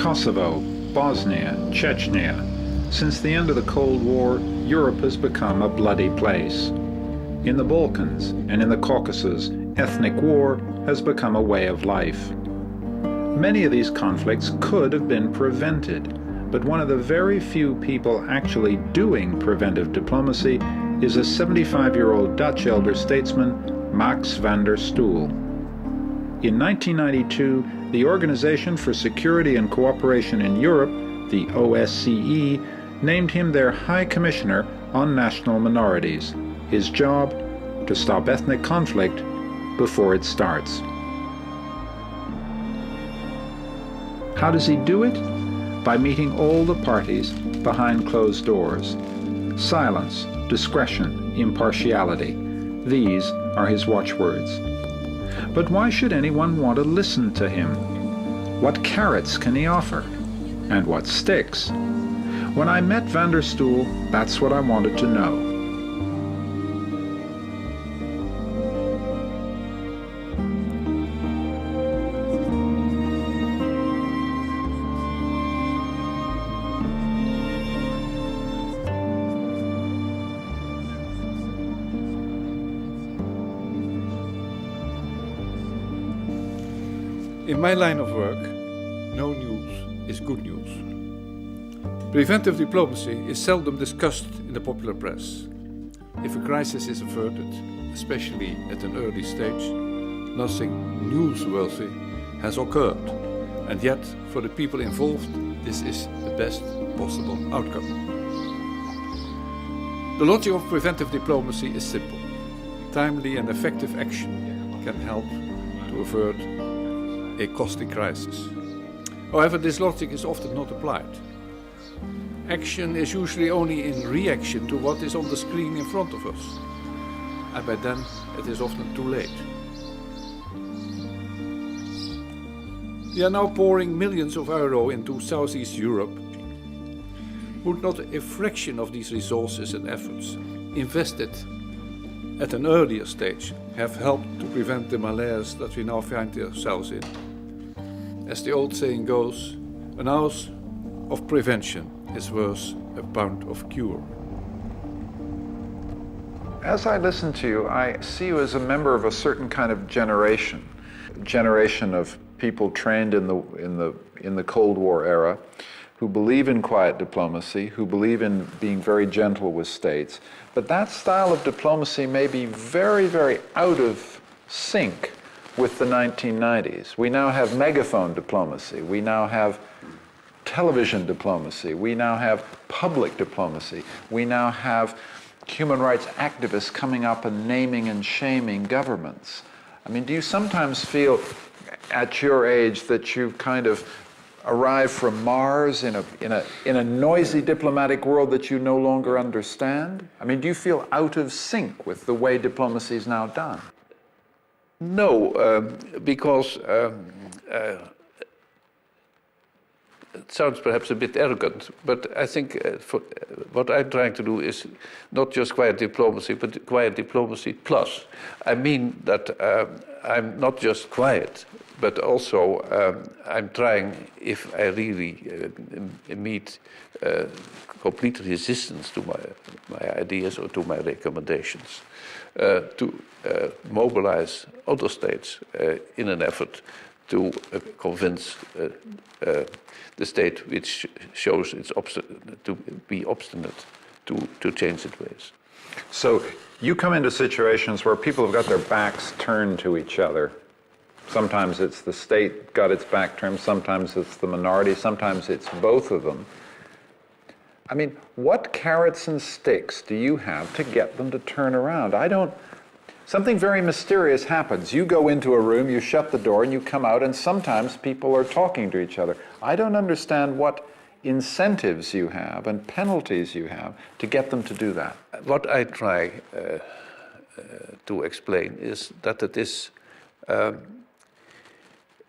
Kosovo, Bosnia, Chechnya. Since the end of the Cold War, Europe has become a bloody place. In the Balkans and in the Caucasus, ethnic war has become a way of life. Many of these conflicts could have been prevented, but one of the very few people actually doing preventive diplomacy is a 75-year-old Dutch elder statesman, Max van der Stoel. In 1992, the Organization for Security and Cooperation in Europe, the OSCE, named him their High Commissioner on National Minorities. His job, to stop ethnic conflict before it starts. How does he do it? By meeting all the parties behind closed doors. Silence, discretion, impartiality. These are his watchwords. But why should anyone want to listen to him? What carrots can he offer? And what sticks? When I met van der Stoel, that's what I wanted to know. In my line of work, no news is good news. Preventive diplomacy is seldom discussed in the popular press. If a crisis is averted, especially at an early stage, nothing newsworthy has occurred. And yet, for the people involved, this is the best possible outcome. The logic of preventive diplomacy is simple. Timely and effective action can help to avert a costly crisis. However, this logic is often not applied. Action is usually only in reaction to what is on the screen in front of us, and by then it is often too late. We are now pouring millions of euros into Southeast Europe. Would not a fraction of these resources and efforts invested at an earlier stage have helped to prevent the malaise that we now find ourselves in? As the old saying goes, an ounce of prevention is worth a pound of cure. As I listen to you, I see you as a member of a certain kind of generation of people trained in the Cold War era, who believe in quiet diplomacy, who believe in being very gentle with states. But that style of diplomacy may be very, very out of sync with the 1990s. We now have megaphone diplomacy. We now have television diplomacy. We now have public diplomacy. We now have human rights activists coming up and naming and shaming governments. I mean, do you sometimes feel at your age that you've kind of arrived from Mars in a noisy diplomatic world that you no longer understand? I mean, do you feel out of sync with the way diplomacy is now done? No, because it sounds perhaps a bit arrogant, but I think what I'm trying to do is not just quiet diplomacy, but quiet diplomacy plus. I mean that I'm not just quiet, but also I'm trying, if I really meet complete resistance to my ideas or to my recommendations, to mobilize other states in an effort to convince the state which shows its to be obstinate to change its ways. So you come into situations where people have got their backs turned to each other. Sometimes it's the state got its back turned, sometimes it's the minority, sometimes it's both of them. I mean, what carrots and sticks do you have to get them to turn around? Something very mysterious happens. You go into a room, you shut the door, and you come out, and sometimes people are talking to each other. I don't understand what incentives you have and penalties you have to get them to do that. What I try to explain is that it is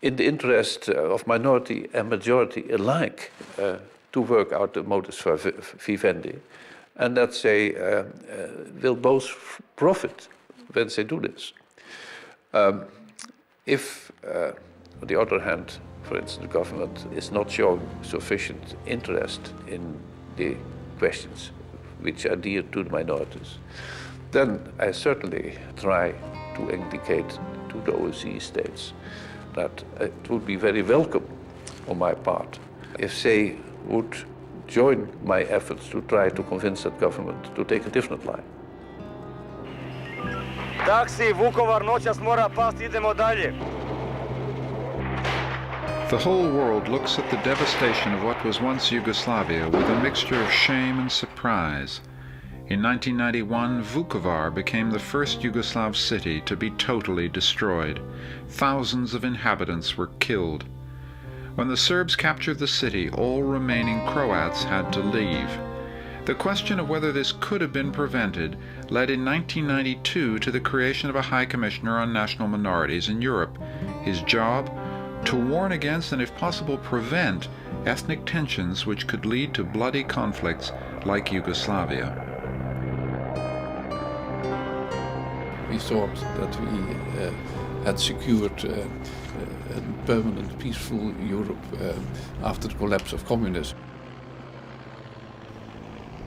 in the interest of minority and majority alike to work out the modus vivendi, and that they will both profit when they do this. If, on the other hand, for instance, the government is not showing sufficient interest in the questions which are dear to the minorities, then I certainly try to indicate to the OSCE states that it would be very welcome on my part if they would join my efforts to try to convince that government to take a different line. Taksi, Vukovar, noćas mora past, idemo dalje. The whole world looks at the devastation of what was once Yugoslavia with a mixture of shame and surprise. In 1991, Vukovar became the first Yugoslav city to be totally destroyed. Thousands of inhabitants were killed. When the Serbs captured the city, all remaining Croats had to leave. The question of whether this could have been prevented led in 1992 to the creation of a High Commissioner on National Minorities in Europe. His job? To warn against and, if possible, prevent ethnic tensions which could lead to bloody conflicts like Yugoslavia. We thought that we had secured a permanent, peaceful Europe after the collapse of communism.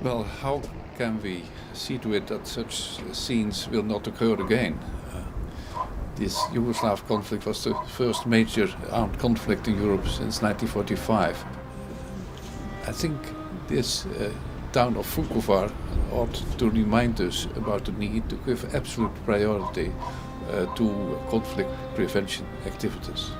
Well, how can we see to it that such scenes will not occur again? This Yugoslav conflict was the first major armed conflict in Europe since 1945. I think this town of Vukovar ought to remind us about the need to give absolute priority to conflict prevention activities.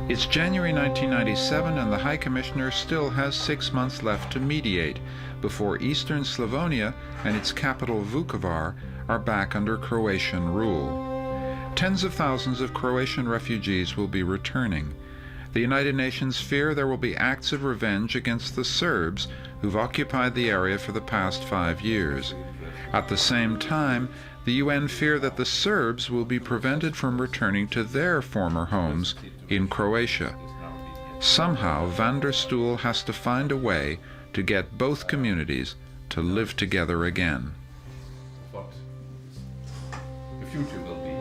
It's January 1997 and the High Commissioner still has 6 months left to mediate before eastern Slavonia and its capital Vukovar are back under Croatian rule. Tens of thousands of Croatian refugees will be returning. The United Nations fear there will be acts of revenge against the Serbs who've occupied the area for the past 5 years. At the same time, the UN fear that the Serbs will be prevented from returning to their former homes in Croatia. Somehow, van der Stoel has to find a way to get both communities to live together again. What the future will be.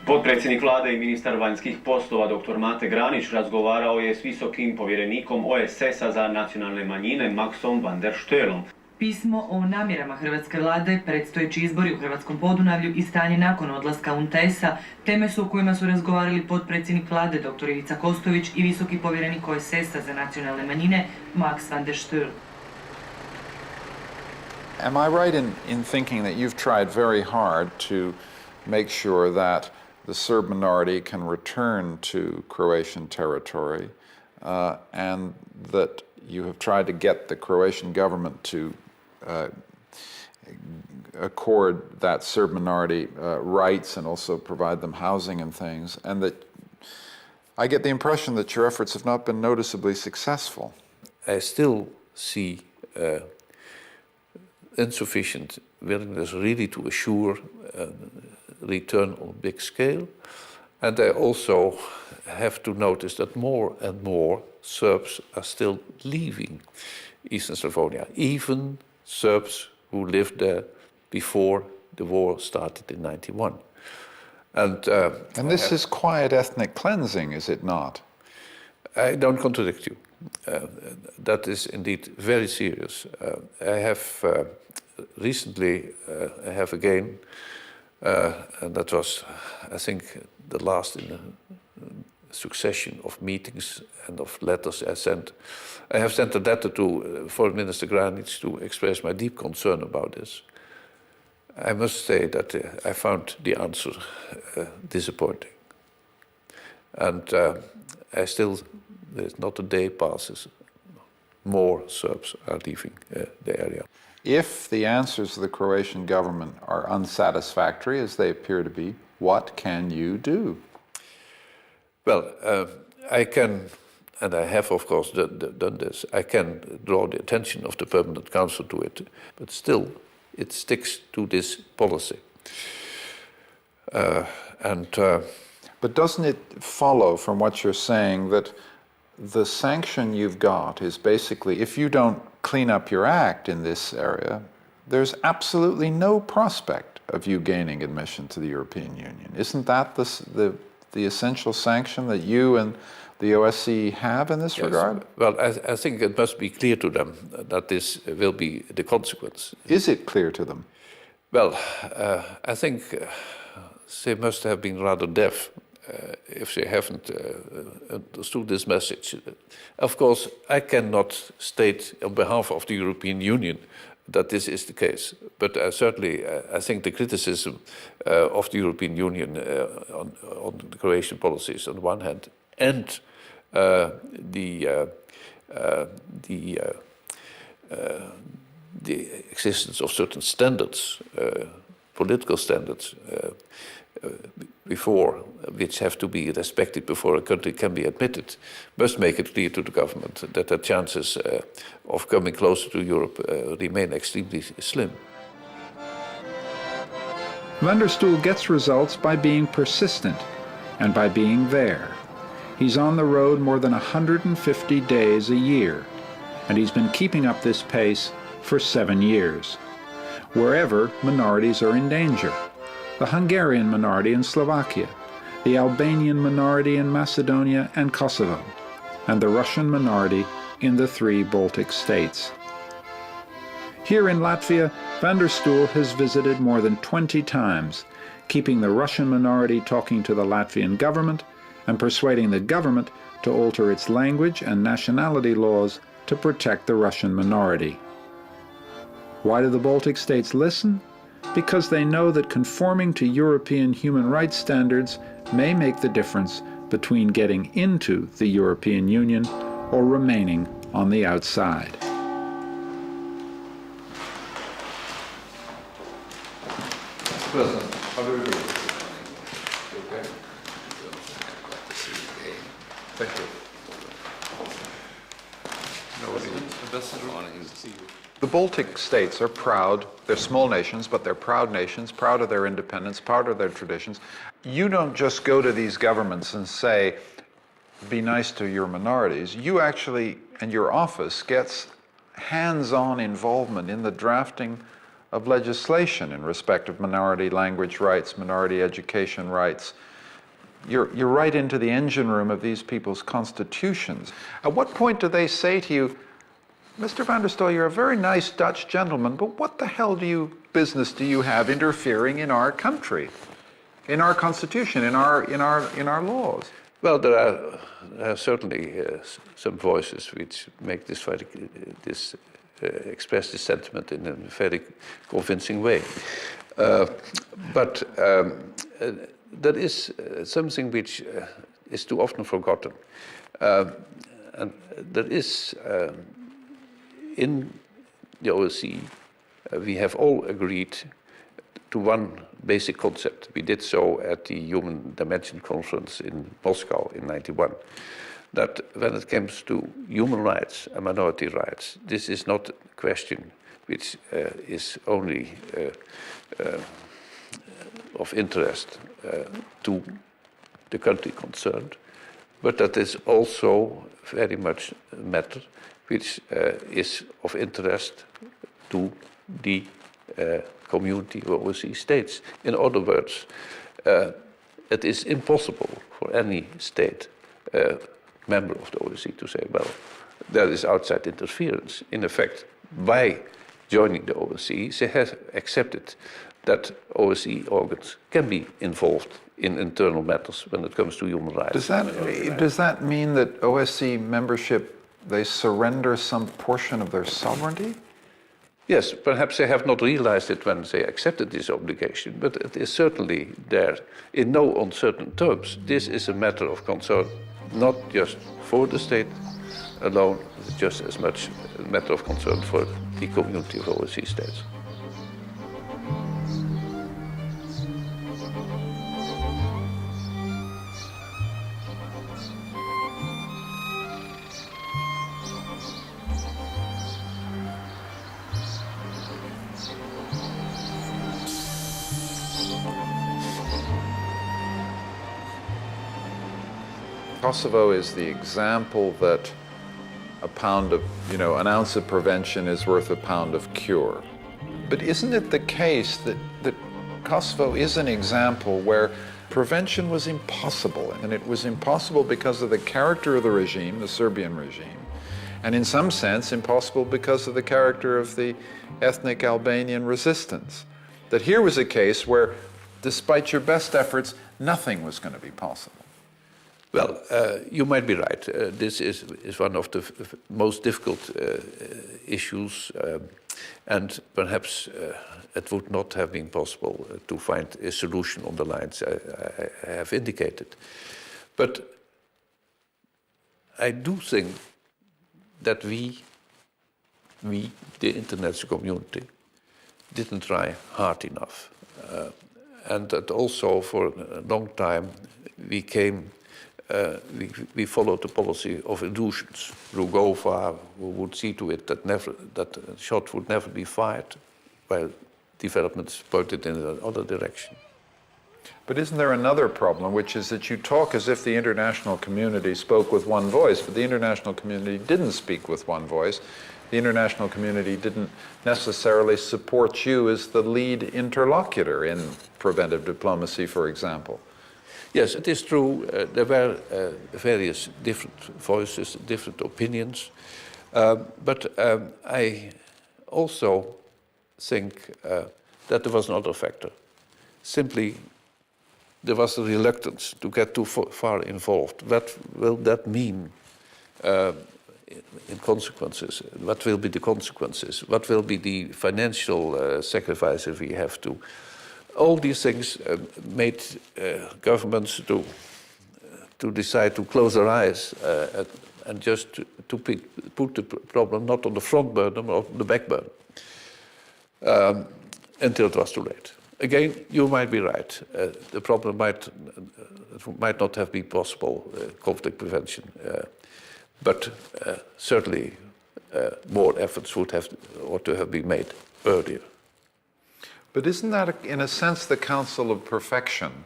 Potpredsjednik vlade i ministar vanjskih poslova dr. Mate Granić razgovarao je s visokim povjerenikom OESS-a za nacionalne manjine Maxom van der Stoelom. Pismo o namjerama hrvatske vlade, predstojeći izbori u Hrvatskom Podunavlju i stanje nakon odlaska UNTES-a teme su o kojima su razgovarali potpredsjednik vlade dr. Ivica Kostović i visoki povjerenik OESS-a za nacionalne manjine Max van der Stoel. Am I right in thinking that you've tried very hard to make sure that the Serb minority can return to Croatian territory and that you have tried to get the Croatian government to accord that Serb minority rights and also provide them housing and things, and that I get the impression that your efforts have not been noticeably successful. I still see insufficient willingness really to assure return on big scale. And I also have to notice that more and more Serbs are still leaving Eastern Slavonia, even Serbs who lived there before the war started in 91. And this is quiet ethnic cleansing, is it not? I don't contradict you. That is indeed very serious. I have recently, I have again, and that was, I think, the last in a succession of meetings and of letters I sent. I have sent a letter to Foreign Minister Granic to express my deep concern about this. I must say that I found the answer disappointing. And I still, there's not a day passes, more Serbs are leaving the area. If the answers of the Croatian government are unsatisfactory, as they appear to be, what can you do? Well, I can, and I have of course done this, I can draw the attention of the Permanent Council to it, but still it sticks to this policy. But doesn't it follow from what you're saying that the sanction you've got is basically, if you don't clean up your act in this area, there's absolutely no prospect of you gaining admission to the European Union? Isn't that the essential sanction that you and the OSCE have in this regard? Well, I think it must be clear to them that this will be the consequence. Is it clear to them? Well, I think they must have been rather deaf if they haven't understood this message. Of course, I cannot state on behalf of the European Union that this is the case. But certainly, I think the criticism of the European Union on the Croatian policies on the one hand, and the existence of certain standards, political standards, which have to be respected before a country can be admitted, must make it clear to the government that the chances of coming closer to Europe remain extremely slim. Van der Stoel gets results by being persistent and by being there. He's on the road more than 150 days a year, and he's been keeping up this pace for 7 years, wherever minorities are in danger. The Hungarian minority in Slovakia, the Albanian minority in Macedonia and Kosovo, and the Russian minority in the 3 Baltic states. Here in Latvia, Van der Stoel has visited more than 20 times, keeping the Russian minority talking to the Latvian government and persuading the government to alter its language and nationality laws to protect the Russian minority. Why do the Baltic states listen? Because they know that conforming to European human rights standards may make the difference between getting into the European Union or remaining on the outside. President, how do we do? Okay. Thank you. The Baltic states are proud. They're small nations, but they're proud nations, proud of their independence, proud of their traditions. You don't just go to these governments and say, be nice to your minorities. You actually, and your office, gets hands-on involvement in the drafting of legislation in respect of minority language rights, minority education rights. You're right into the engine room of these people's constitutions. At what point do they say to you, Mr. Van der Stoel, you're a very nice Dutch gentleman, but what the hell business do you have interfering in our country, in our constitution, in our laws? Well, there are certainly some voices which make this express this sentiment in a very convincing way. But there is something which is too often forgotten. And there is, in the OSCE, we have all agreed to one basic concept. We did so at the Human Dimension Conference in Moscow in '91. That when it comes to human rights and minority rights, this is not a question which is only of interest to the country concerned, but that is also very much a matter which is of interest to the community of OSCE states. In other words, it is impossible for any state member of the OSCE to say, well, that is outside interference. In effect, by joining the OSCE, they have accepted that OSCE organs can be involved in internal matters when it comes to human rights. Does that mean that OSCE membership, they surrender some portion of their sovereignty? Yes, perhaps they have not realized it when they accepted this obligation, but it is certainly there in no uncertain terms. This is a matter of concern, not just for the state alone, it's just as much a matter of concern for the community of OSCE states. Kosovo is the example that a pound of, an ounce of prevention is worth a pound of cure. But isn't it the case that Kosovo is an example where prevention was impossible, and it was impossible because of the character of the regime, the Serbian regime, and in some sense impossible because of the character of the ethnic Albanian resistance? That here was a case where, despite your best efforts, nothing was going to be possible. Well, you might be right. This is one of the most difficult issues, and perhaps it would not have been possible to find a solution on the lines I have indicated. But I do think that we, the international community, didn't try hard enough. And that also for a long time we followed the policy of illusions. Rugova, who would see to it that a shot would never be fired, while developments pointed in the other direction. But isn't there another problem, which is that you talk as if the international community spoke with one voice, but the international community didn't speak with one voice. The international community didn't necessarily support you as the lead interlocutor in preventive diplomacy, for example. Yes, it is true. There were various different voices, different opinions. But I also think that there was another factor. Simply, there was a reluctance to get too far involved. What will that mean in consequences? What will be the consequences? What will be the financial sacrifices we have to? All these things made governments to decide to close their eyes and just to put the problem not on the front burner, but on the back burner, until it was too late. Again, you might be right. The problem might not have been possible, conflict prevention, but certainly more efforts ought to have been made earlier. But isn't that, in a sense, the counsel of perfection?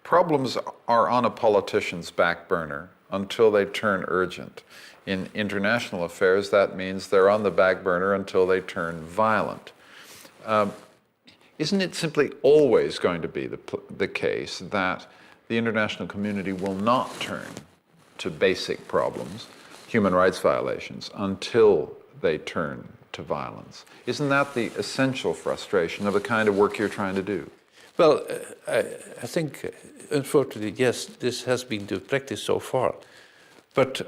Problems are on a politician's back burner until they turn urgent. In international affairs, that means they're on the back burner until they turn violent. Isn't it simply always going to be the case that the international community will not turn to basic problems, human rights violations, until they turn to violence? Isn't that the essential frustration of the kind of work you're trying to do? Well, I think, unfortunately, yes, this has been the practice so far. But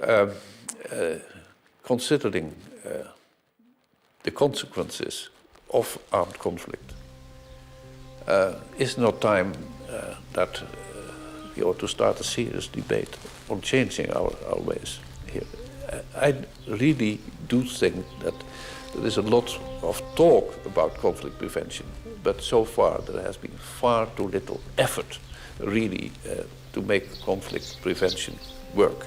considering the consequences of armed conflict, is not time that we ought to start a serious debate on changing our ways here. I really do think that there is a lot of talk about conflict prevention, but so far there has been far too little effort really to make conflict prevention work.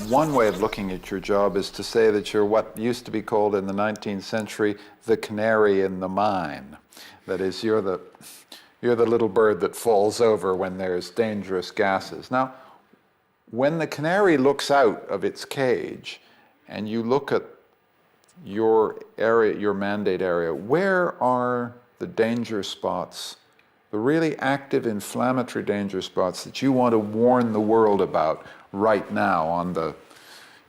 One way of looking at your job is to say that you're what used to be called in the 19th century the canary in the mine. That is, you're the little bird that falls over when there's dangerous gases. Now, when the canary looks out of its cage and you look at your area, your mandate area, where are the danger spots, the really active inflammatory danger spots that you want to warn the world about right now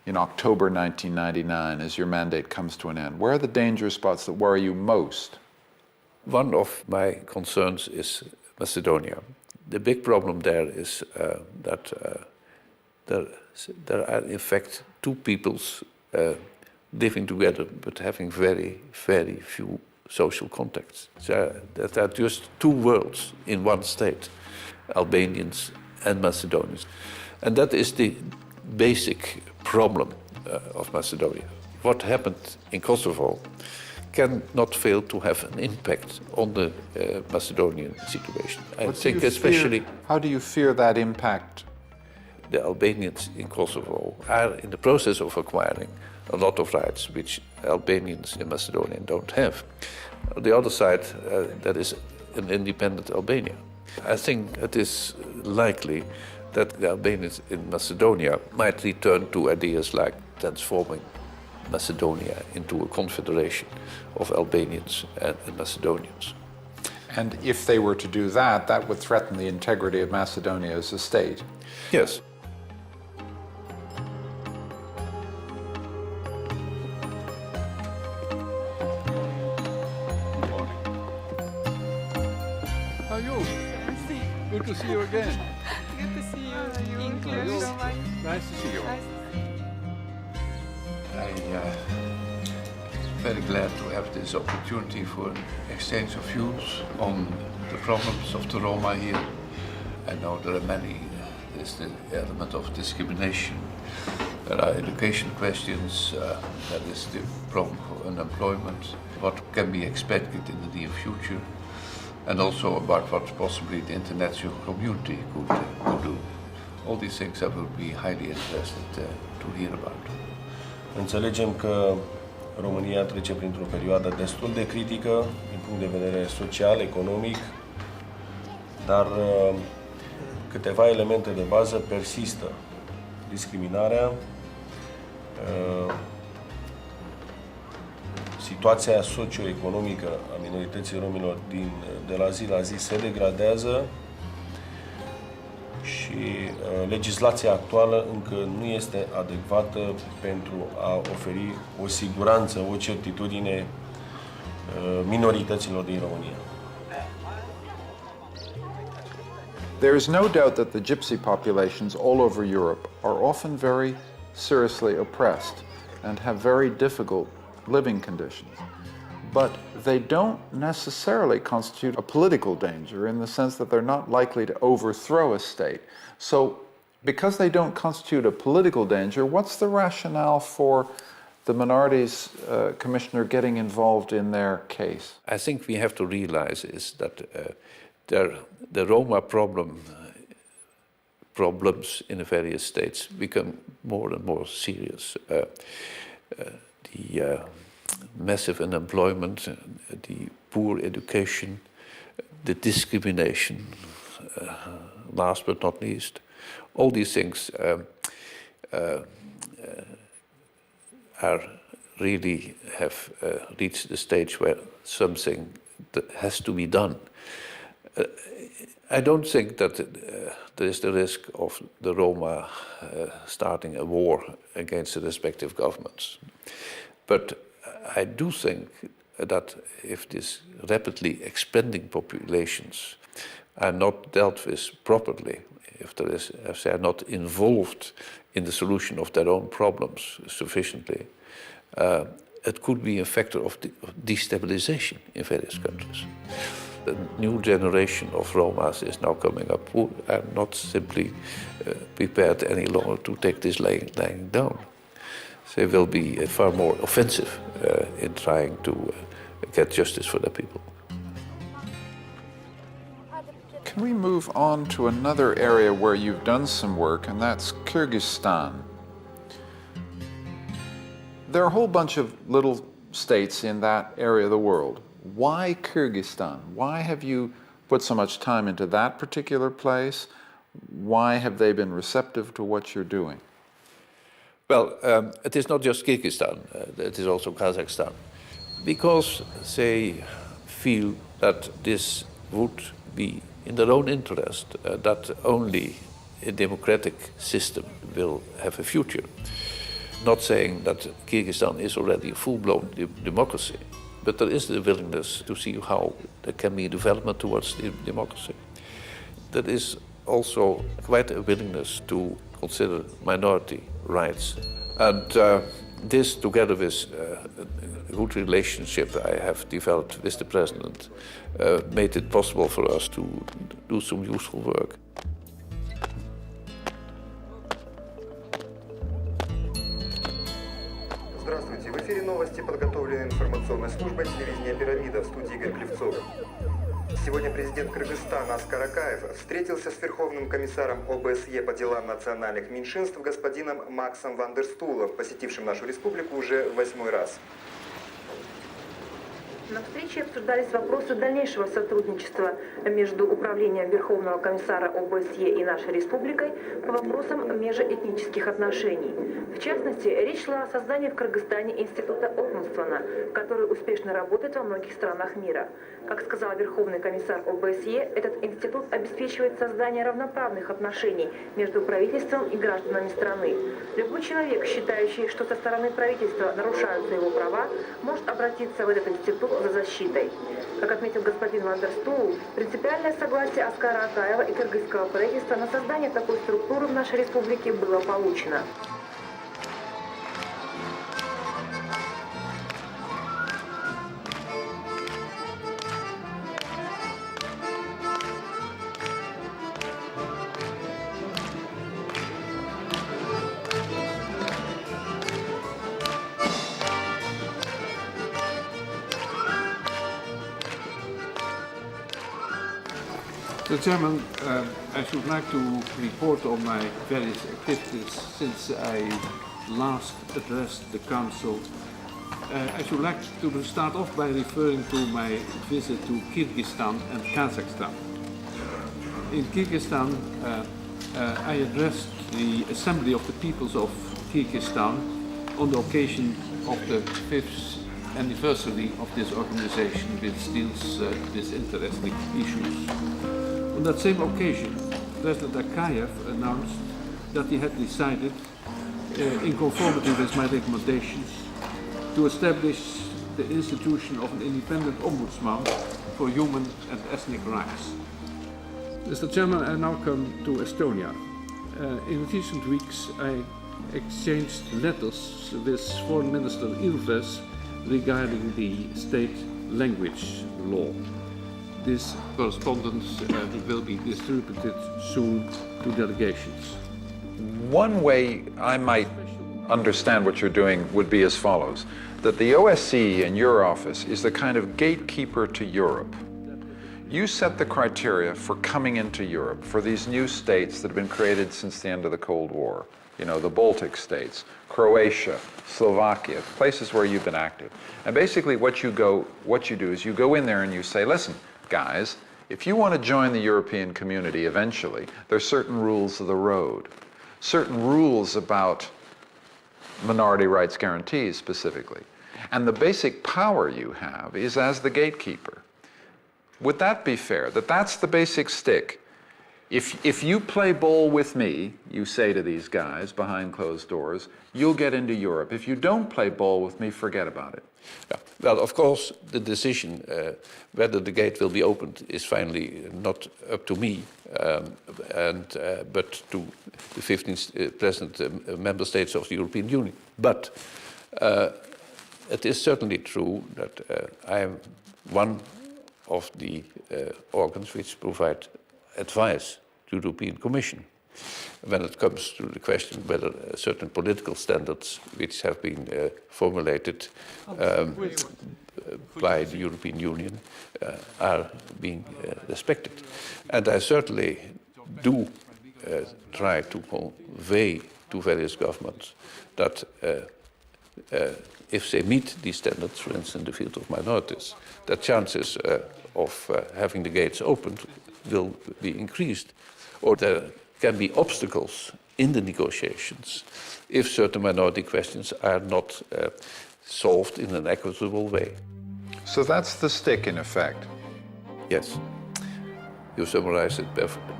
in October 1999 as your mandate comes to an end? Where are the danger spots that worry you most? One of my concerns is Macedonia. The big problem there is that there are in fact two peoples living together but having very, very few social contacts. So there are just two worlds in one state, Albanians and Macedonians. And that is the basic problem of Macedonia. What happened in Kosovo cannot fail to have an impact on the Macedonian situation. I think especially... How do you fear that impact? The Albanians in Kosovo are in the process of acquiring a lot of rights which Albanians in Macedonia don't have. On the other side, that is an independent Albania. I think it is likely that the Albanians in Macedonia might return to ideas like transforming Macedonia into a confederation of Albanians and Macedonians. And if they were to do that, that would threaten the integrity of Macedonia as a state. Yes. How are you? Good to see you again. Good to see you. Thank you so much. Nice to see you. I'm very glad to have this opportunity for an exchange of views on the problems of the Roma here. I know there are many. There's the element of discrimination. There are education questions. There is the problem of unemployment. What can be expected in the near future? And also about what possibly the international community could do. All these things I would be highly interested to hear about. Înțelegem că România trece printr-o perioadă destul de critică din punct de vedere social, economic, dar câteva elemente de bază persistă. Discriminarea, situația socioeconomică a minorității romilor de la zi la zi se degradează și legislația actuală încă nu este adecvată pentru a oferi o siguranță, o certitudine minorităților din România. There is no doubt that the gypsy populations all over Europe are often very seriously oppressed and have very difficult living conditions. But they don't necessarily constitute a political danger in the sense that they're not likely to overthrow a state. So, because they don't constitute a political danger, what's the rationale for the Minorities Commissioner getting involved in their case? I think we have to realize is that the Roma problems in the various states become more and more serious. The massive unemployment, the poor education, the discrimination, last but not least, all these things are really have reached the stage where something that has to be done. I don't think that there is the risk of the Roma starting a war against the respective governments. But I do think that if these rapidly expanding populations are not dealt with properly, if they are not involved in the solution of their own problems sufficiently, it could be a factor of destabilization in various countries. The new generation of Romas is now coming up who are not simply prepared any longer to take this laying down. They will be far more offensive in trying to get justice for their people. Can we move on to another area where you've done some work, and that's Kyrgyzstan? There are a whole bunch of little states in that area of the world. Why Kyrgyzstan? Why have you put so much time into that particular place? Why have they been receptive to what you're doing? Well, it is not just Kyrgyzstan, it is also Kazakhstan. Because they feel that this would be in their own interest, that only a democratic system will have a future. Not saying that Kyrgyzstan is already a full-blown democracy, but there is the willingness to see how there can be development towards democracy. There is also quite a willingness to consider minority rights. And this, together with a good relationship I have developed with the president, made it possible for us to do some useful work. Здравствуйте. В эфире новости, подготовленные информационной службой телевидения «Пирамида», в студии Игорь Плевцов. Сегодня президент Кыргызстана Аскар Акаев встретился с Верховным комиссаром ОБСЕ по делам национальных меньшинств господином Максом ван дер Стулом, посетившим нашу республику уже 8-й раз. На встрече обсуждались вопросы дальнейшего сотрудничества между Управлением Верховного комиссара ОБСЕ и нашей республикой по вопросам межэтнических отношений. В частности, речь шла о создании в Кыргызстане института Омбудсмана, который успешно работает во многих странах мира. Как сказал Верховный комиссар ОБСЕ, этот институт обеспечивает создание равноправных отношений между правительством и гражданами страны. Любой человек, считающий, что со стороны правительства нарушаются его права, может обратиться в этот институт за защитой. Как отметил господин ван дер Стул, принципиальное согласие Аскара Акаева и кыргызского правительства на создание такой структуры в нашей республике было получено. Mr. Chairman, I should like to report on my various activities since I last addressed the Council. I should like to start off by referring to my visit to Kyrgyzstan and Kazakhstan. In Kyrgyzstan, I addressed the Assembly of the Peoples of Kyrgyzstan on the occasion of the 5th anniversary of this organization, which deals with interesting issues. On that same occasion, President Akayev announced that he had decided, in conformity with my recommendations, to establish the institution of an independent ombudsman for human and ethnic rights. Mr. Chairman, I now come to Estonia. In recent weeks, I exchanged letters with Foreign Minister Ilves regarding the state language law. This correspondence will be distributed soon to delegations. One way I might understand what you're doing would be as follows, that the OSCE and your office is the kind of gatekeeper to Europe. You set the criteria for coming into Europe for these new states that have been created since the end of the Cold War. You know, the Baltic states, Croatia, Slovakia, places where you've been active. And basically what you do is you go in there and you say, listen, guys, if you want to join the European community eventually, there are certain rules of the road, certain rules about minority rights guarantees specifically. And the basic power you have is as the gatekeeper. Would that be fair? That's the basic stick. If you play ball with me, you say to these guys behind closed doors, you'll get into Europe. If you don't play ball with me, forget about it. Yeah. Well, of course, the decision whether the gate will be opened is finally not up to me, but to the 15 present member states of the European Union. But it is certainly true that I am one of the organs which provide advice to the European Commission when it comes to the question whether certain political standards which have been formulated by the European Union are being respected. And I certainly do try to convey to various governments that if they meet these standards, for instance in the field of minorities, the chances of having the gates opened will be increased, or there can be obstacles in the negotiations if certain minority questions are not solved in an equitable way. So that's the stick in effect. Yes, you summarized it perfectly.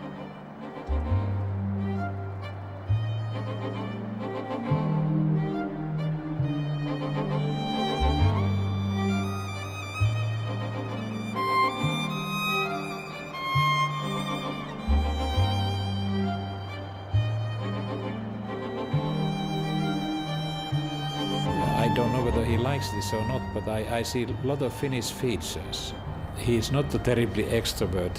likes this or not, but I see a lot of Finnish features. He is not a terribly extrovert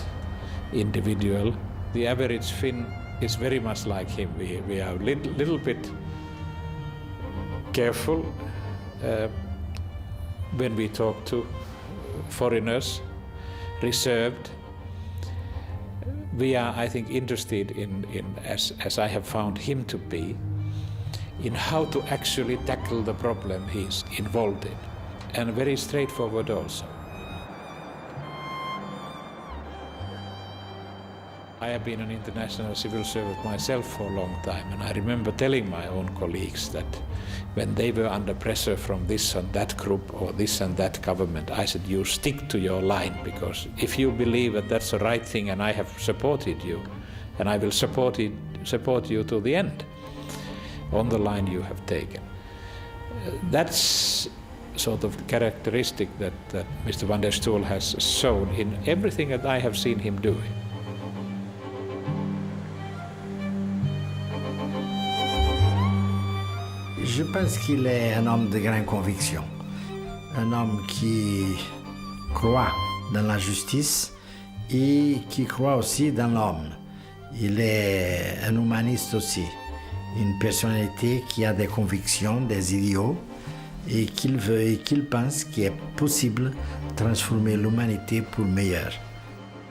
individual. The average Finn is very much like him. We are a little bit careful when we talk to foreigners, reserved. We are, I think, interested in as I have found him to be, in how to actually tackle the problem he's involved in, and very straightforward also. I have been an international civil servant myself for a long time, and I remember telling my own colleagues that when they were under pressure from this and that group or this and that government, I said, you stick to your line, because if you believe that that's the right thing and I have supported you, and I will support you to the end on the line you have taken. That's sort of characteristic that Mr. van der Stoel has shown in everything that I have seen him doing. Je pense qu'il est un homme de grande conviction, un homme qui croit dans la justice et qui croit aussi dans l'homme. Il est un humaniste aussi, une personnalité qui a des convictions, des idéaux et qu'il pense qu'il est possible de transformer l'humanité pour le meilleur.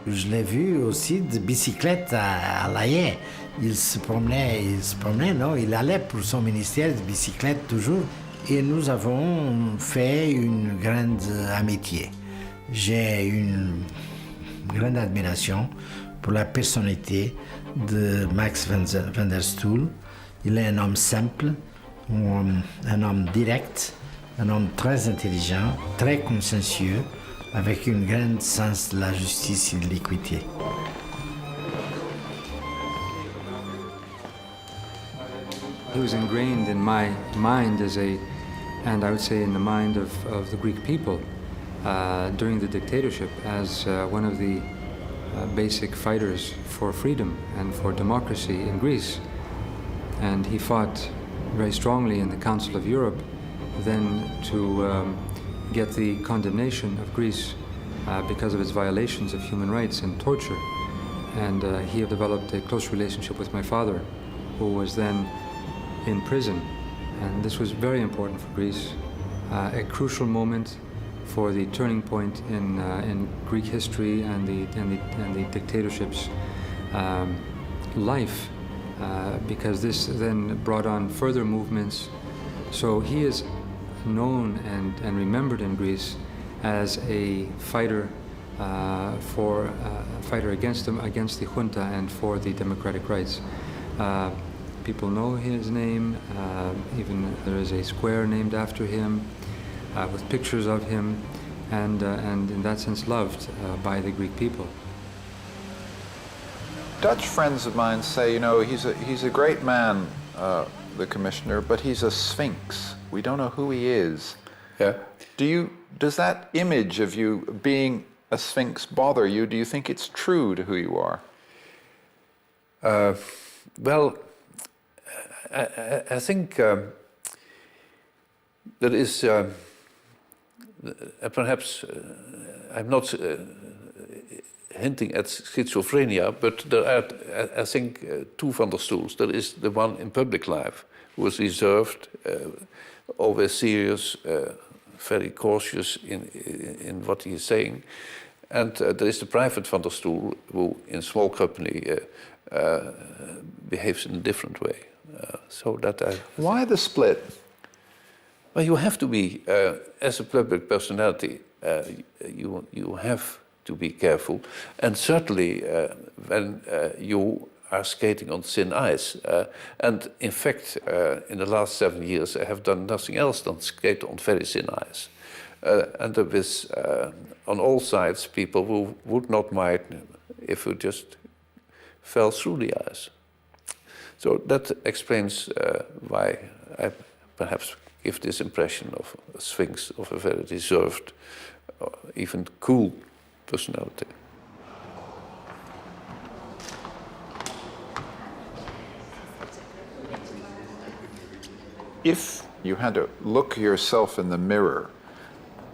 Je l'ai vu aussi de bicyclette à La Haye. Il se promenait, non, il allait pour son ministère de bicyclette toujours. Et nous avons fait une grande amitié. J'ai une grande admiration pour la personnalité de Max van der Stoel. Il est un homme simple, un homme direct, un homme très intelligent, très consciencieux, avec un grand sens de la justice et de l'équité. He was ingrained in my mind and I would say in the mind of the Greek people during the dictatorship as one of the basic fighters for freedom and for democracy in Greece. And he fought very strongly in the Council of Europe then to get the condemnation of Greece because of its violations of human rights and torture. And he developed a close relationship with my father, who was then in prison. And this was very important for Greece, a crucial moment for the turning point in Greek history and the dictatorship's life, because this then brought on further movements. So he is known and remembered in Greece as a fighter fighter against the junta and for the democratic rights. People know his name. Even there is a square named after him, with pictures of him, and in that sense loved by the Greek people. Dutch friends of mine say, you know, he's a great man, the commissioner, but he's a sphinx. We don't know who he is. Yeah. Does that image of you being a sphinx bother you? Do you think it's true to who you are? Well, I think there is perhaps I'm not hinting at schizophrenia, but there are, I think, two Van der Stoels. There is the one in public life who is reserved, always serious, very cautious in what he is saying. And there is the private Van der Stoel who, in small company, behaves in a different way. So that Why the split? Well, you have to be, as a public personality, you have to be careful. And certainly when you are skating on thin ice. And in fact, in the last 7 years, I have done nothing else than skate on very thin ice. And there is, on all sides, people who would not mind if you just fell through the ice. So that explains why I perhaps give this impression of a sphinx, of a very reserved, even cool personality. If You had to look yourself in the mirror.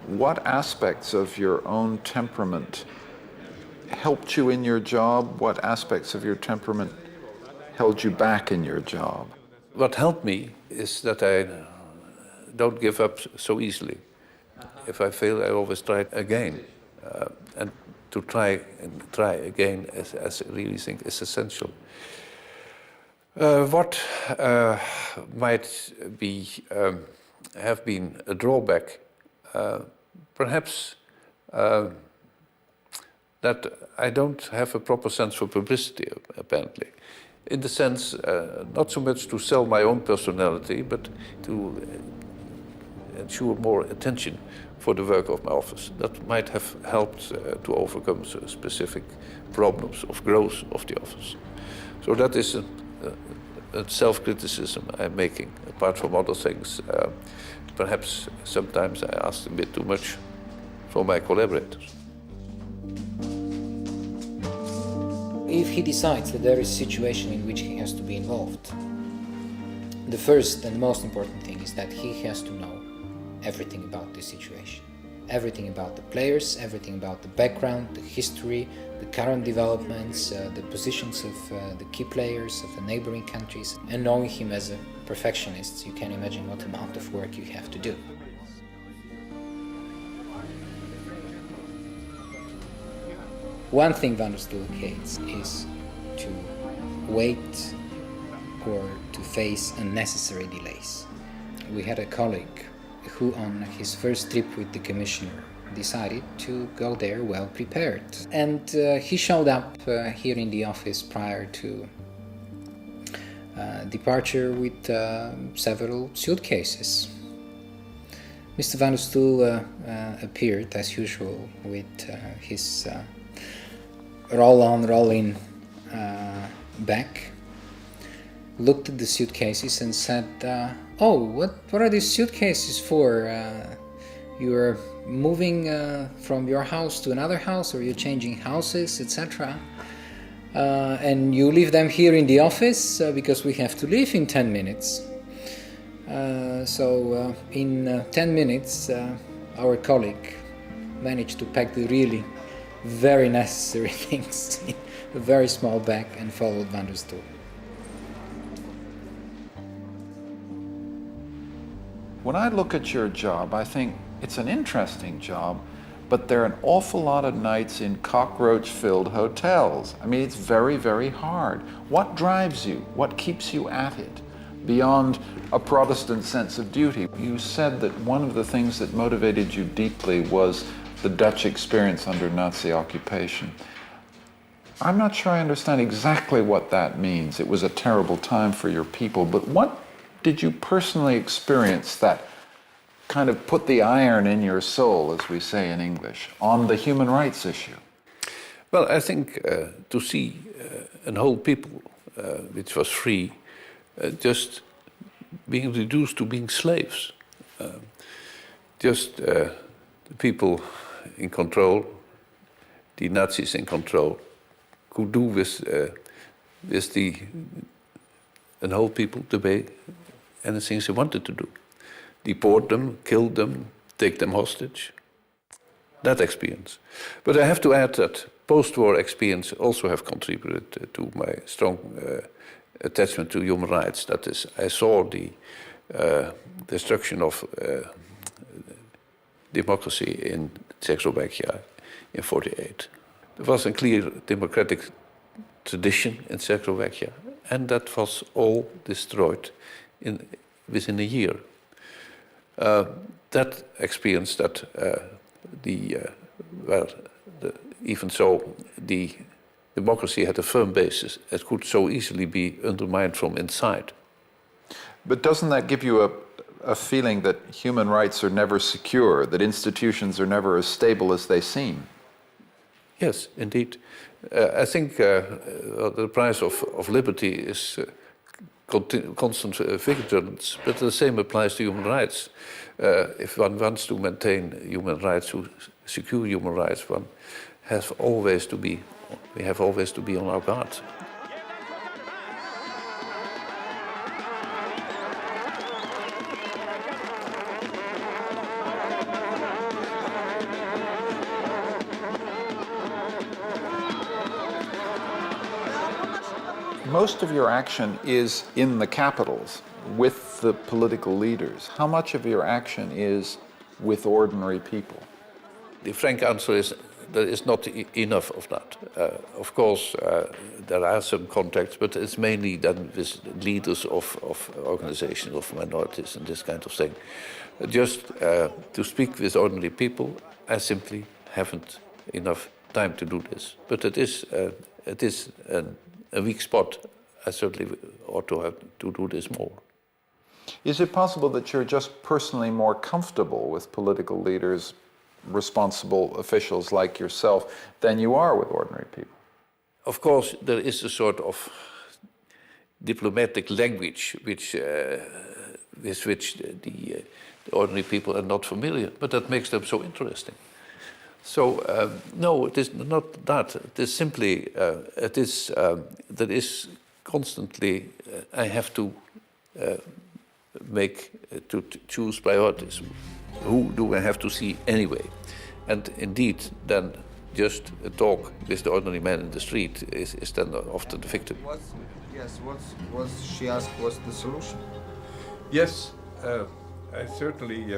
What aspects of your own temperament helped you in your job? What aspects of your temperament held you back in your job? What helped me is that I don't give up so easily. If I fail, I always try again. And to try again, as I really think is essential. What might be have been a drawback, perhaps that I don't have a proper sense for publicity, apparently. In the sense, not so much to sell my own personality, but to ensure more attention for the work of my office. That might have helped to overcome specific problems of growth of the office. So that is a self-criticism I'm making, apart from other things. Perhaps sometimes I ask a bit too much from my collaborators. If he decides that there is a situation in which he has to be involved, the first and most important thing is that he has to know everything about this situation. Everything about the players, everything about the background, the history, the current developments, the positions of the key players of the neighboring countries. And knowing him as a perfectionist, you can imagine what amount of work you have to do. One thing Van der Stoel hates is to wait or to face unnecessary delays. We had a colleague who on his first trip with the commissioner decided to go there well prepared. And he showed up here in the office prior to departure with several suitcases. Mr. Van der Stoel appeared as usual with his roll-on, roll-in bag, looked at the suitcases and said, oh, what are these suitcases for? You're moving from your house to another house, or you're changing houses, etc. And you leave them here in the office because we have to leave in 10 minutes. So in 10 minutes, our colleague managed to pack the really very necessary things in a very small bag and followed Van der Stoel. When I look at your job, I think it's an interesting job, but there are an awful lot of nights in cockroach-filled hotels. I mean, it's very, very hard. What drives you? What keeps you at it? Beyond a Protestant sense of duty. You said that one of the things that motivated you deeply was the Dutch experience under Nazi occupation. I'm not sure I understand exactly what that means. It was a terrible time for your people, but what did you personally experience that kind of put the iron in your soul, as we say in English, on the human rights issue? Well, I think to see a whole people which was free, just being reduced to being slaves. Just the people in control, the Nazis in control, could do with the whole people the way and the things they wanted to do. Deport them, kill them, take them hostage. That experience. But I have to add that post-war experience also have contributed to my strong attachment to human rights. That is, I saw the destruction of democracy in Czechoslovakia in 1948. There was a clear democratic tradition in Czechoslovakia, and that was all destroyed within a year. That experience that even so, the democracy had a firm basis. It could so easily be undermined from inside. But doesn't that give you a feeling that human rights are never secure, that institutions are never as stable as they seem? Yes, indeed. I think the price of liberty is constant vigilance, but the same applies to human rights. If one wants to maintain human rights, to secure human rights, we have always to be on our guard. Most of your action is in the capitals with the political leaders. How much of your action is with ordinary people? The frank answer is there is not enough of that. Of course, there are some contacts, but it's mainly done with leaders of organizations, of minorities and this kind of thing. Just to speak with ordinary people, I simply haven't enough time to do this. But it is a weak spot. I certainly ought to have to do this more. Is it possible that you're just personally more comfortable with political leaders, responsible officials like yourself, than you are with ordinary people? Of course, there is a sort of diplomatic language with which the ordinary people are not familiar, but that makes them so interesting. So no, it is not that. It is simply there is constantly I have to choose priorities. Who do I have to see anyway? And indeed, then just a talk with the ordinary man in the street is then often the victim. What she asked was the solution? Yes, I certainly.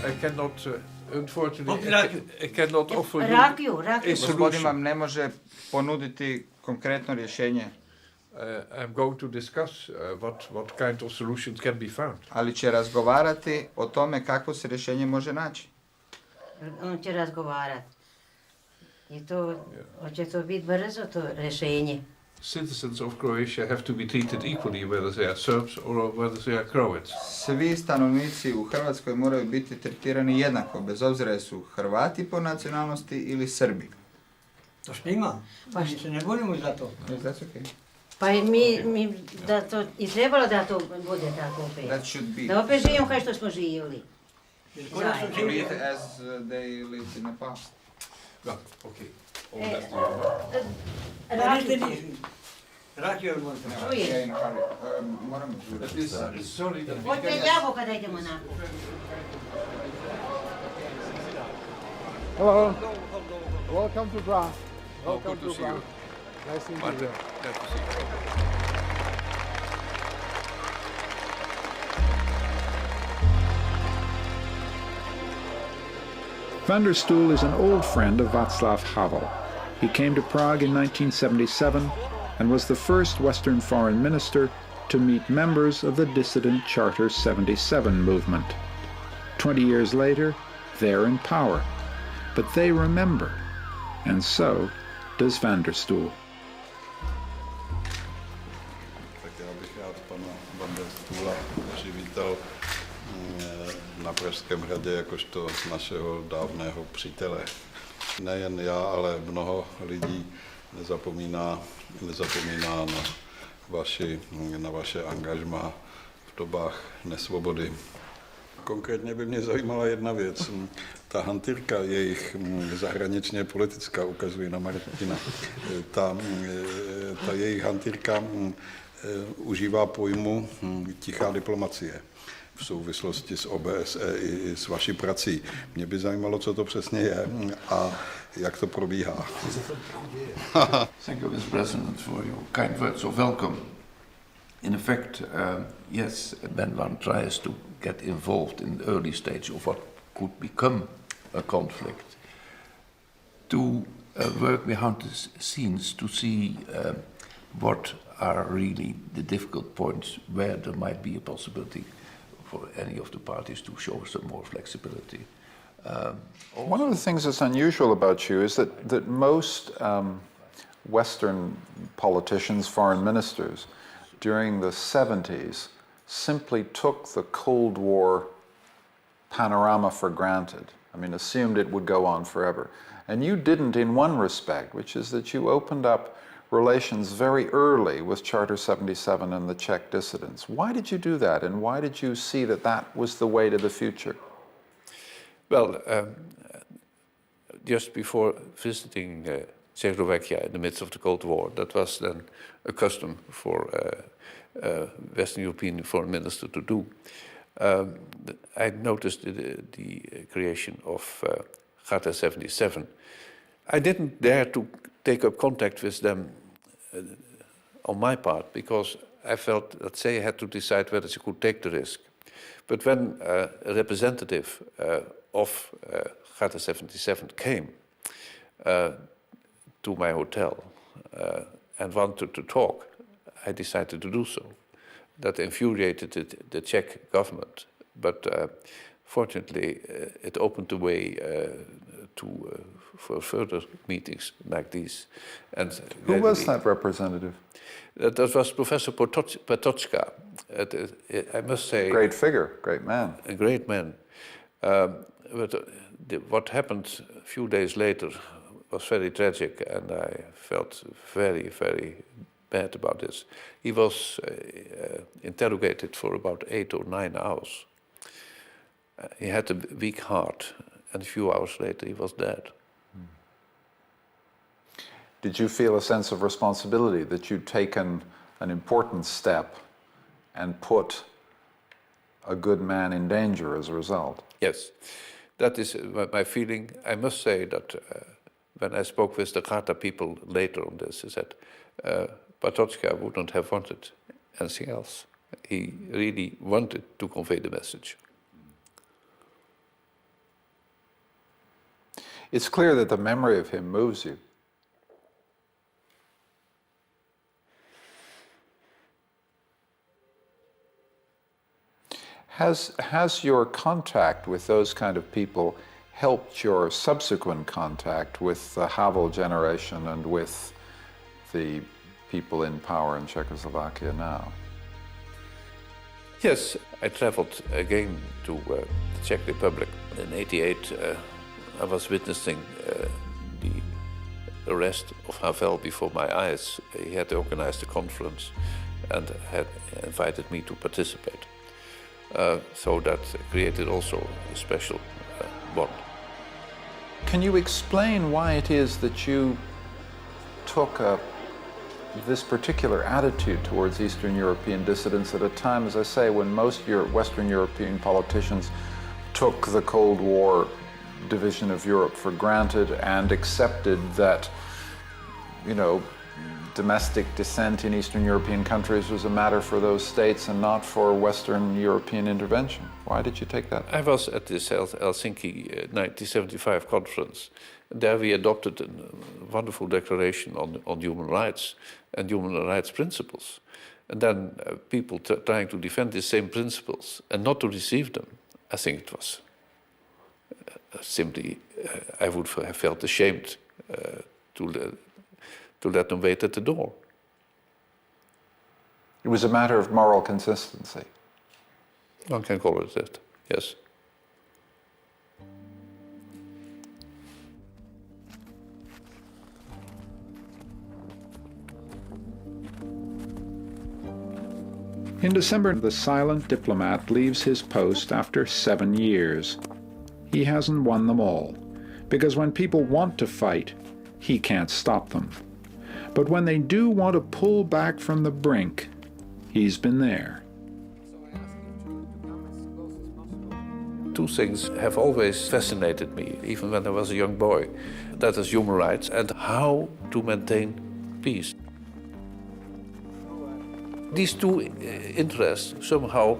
I cannot, unfortunately, I cannot offer you a Gospodin vam solution. ne može ponuditi konkretno rješenje. I'm going to discuss what kind of solutions can be found. Ali će razgovarati o tome kako se rješenje može naći. On će razgovarati. I to, hoće to biti brzo, to rješenje. Citizens of Croatia have to be treated equally, whether they are Serbs or whether they are Croats. Svi stanovnici u Hrvatskoj moraju biti tretirani jednako, bez obzira jesu Hrvati po nacionalnosti ili Srbi. To štima, pa mi se ne borimo za to. That's okay. Pa mi da to i trebalo da to bude tako opet. That should be. Da opet živimo kao što smo živjeli. Live as they lived in the past. Well, okay. Rakio možete. Čuješ? Moramo čuti. Sorry that we Hoće jabuka da idemo na. Hello. Welcome to Prague. Welcome to see you. Nice to meet Martin, you. glad to see you. Van der Stoel is an old friend of Václav Havel. He came to Prague in 1977 and was the first Western foreign minister to meet members of the dissident Charter 77 movement. 20 years later, they're in power, but they remember, and so does Van der Stoel. Tak já bych rád pana Van der Stoela přivítal na Pražském hradě jakožto našeho dávného přítele. Nejen já, ale mnoho lidí nezapomíná na vaše angažmá v dobách nesvobody. Konkrétně by mě zajímala jedna věc. Ta hantýrka jejich zahraničně politická, ukazuje na Martina, ta jejich hantýrka užívá pojmu tichá diplomacie v souvislosti s OBSE i s vaší prací. Mě by zajímalo, co to přesně je a jak to probíhá. Thank you, Mr. President, for your kind words of welcome. In effect, yes, when one tries to get involved in the early stage of what could become a conflict, to work behind the scenes to see what are really the difficult points where there might be a possibility for any of the parties to show some more flexibility. One of the things that's unusual about you is that most Western politicians, foreign ministers, during the 70s simply took the Cold War panorama for granted. I mean, assumed it would go on forever. And you didn't in one respect, which is that you opened up relations very early with Charter 77 and the Czech dissidents. Why did you do that, and why did you see that that was the way to the future? Well, just before visiting Czechoslovakia in the midst of the Cold War, that was then a custom for Western European foreign minister to do. I noticed the creation of Charter 77. I didn't dare to take up contact with them on my part, because I felt that they had to decide whether they could take the risk. But when a representative of Gata 77 came to my hotel and wanted to talk, I decided to do so. That infuriated the Czech government, but fortunately it opened the way for further meetings like these. And who was that representative? That was Professor Patočka. I must say... Great figure, great man. A great man. But what happened a few days later was very tragic, and I felt very, very bad about this. He was interrogated for about 8 or 9 hours. He had a weak heart, and a few hours later he was dead. Did you feel a sense of responsibility that you'd taken an important step and put a good man in danger as a result? Yes, that is my feeling. I must say that when I spoke with the Gata people later on this, he said Patočka wouldn't have wanted anything else. He really wanted to convey the message. It's clear that the memory of him moves you. Has your contact with those kind of people helped your subsequent contact with the Havel generation and with the people in power in Czechoslovakia now? Yes, I traveled again to the Czech Republic. In '88, I was witnessing the arrest of Havel before my eyes. He had organized a conference and had invited me to participate. So that created also a special bond. Can you explain why it is that you took this particular attitude towards Eastern European dissidents at a time, as I say, when most Western European politicians took the Cold War division of Europe for granted and accepted that, domestic dissent in Eastern European countries was a matter for those states and not for Western European intervention? Why did you take that? I was at this Helsinki 1975 conference. There we adopted a wonderful declaration on human rights and human rights principles. And then people trying to defend these same principles and not to receive them, I think it was simply, I would have felt ashamed to let them wait at the door. It was a matter of moral consistency. One can call it that, yes. In December, the silent diplomat leaves his post after 7 years. He hasn't won them all, because when people want to fight, he can't stop them. But when they do want to pull back from the brink, he's been there. Two things have always fascinated me, even when I was a young boy. That is human rights and how to maintain peace. These two interests somehow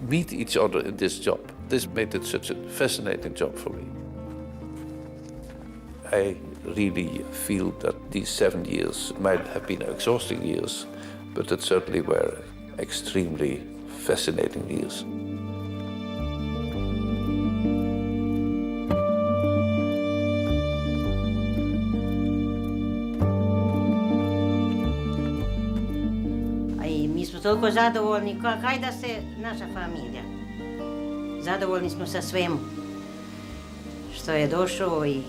meet each other in this job. This made it such a fascinating job for me. I really feel that these 7 years might have been exhausting years, but it certainly were extremely fascinating years. Mi smo toliko zadovoljni, kaj da se naša familija. Zadovoljni smo sa svemu što je došao i